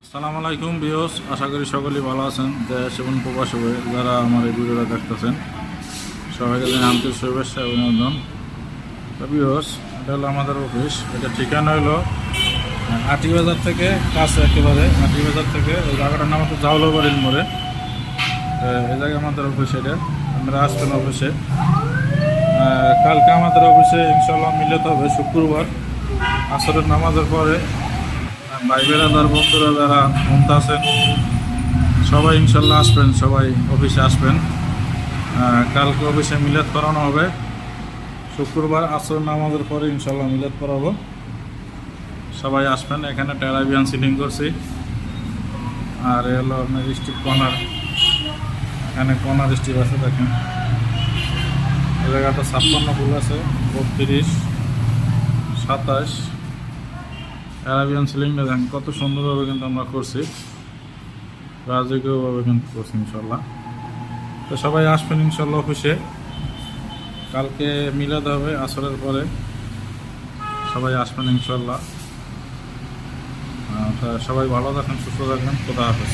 আসসালামু আলাইকুম ভিউয়ার্স, আশা করি সকলেই ভালো আছেন। দেশ এবং প্রবাসে যারা আমার এই ভিডিওটা দেখতেছেন সবাইকে জানাই আন্তরিক শুভেচ্ছা অভিনন্দন। তো ভিউয়ার্স, এটা হলো আমাদের অফিস। এটা ঠিকানা হলো আটি বাজার থেকে কাছে, একেবারে আটি বাজার থেকে এই জায়গাটার নাম হচ্ছে জাউলাবাড়ির মোড়ে। এই জায়গায় আমাদের অফিস। এটা আমরা আসবেন অফিসে। কালকে আমাদের অফিসে ইনশাল্লাহ মিলিত হবে শুক্রবার আসরের নামাজের পরে। ভাই বেড়াদার বন্ধুরা যারা মন্দ আছেন সবাই ইনশাল্লাহ আসবেন, সবাই অফিসে আসবেন। কালকে অফিসে মিলাদ করানো হবে। শুক্রবার আসর নামাজের পরে ইনশাল্লাহ মিলাদ করাবো। সবাই আসবেন। এখানে টেরাবিয়ান সিলিং করছি, আর এ হলো আপনার স্টিপ কর্নার। এখানে কর্নার স্টিপ আছে, দেখেন এই জায়গাটা 56 ফুল আছে, 32, 27। অ্যারাবিয়ান সিলিংটা দেখেন কত সুন্দরভাবে কিন্তু আমরা করছি, রাজকীয়ভাবে কিন্তু করছি ইনশাল্লাহ। তো সবাই আসবেন ইনশাল্লাহ অফিসে। কালকে মিলাদ হবে আসরের পরে, সবাই আসবেন ইনশাল্লাহ। সবাই ভালো থাকেন, সুস্থ থাকবেন। খোদা হাফেজ।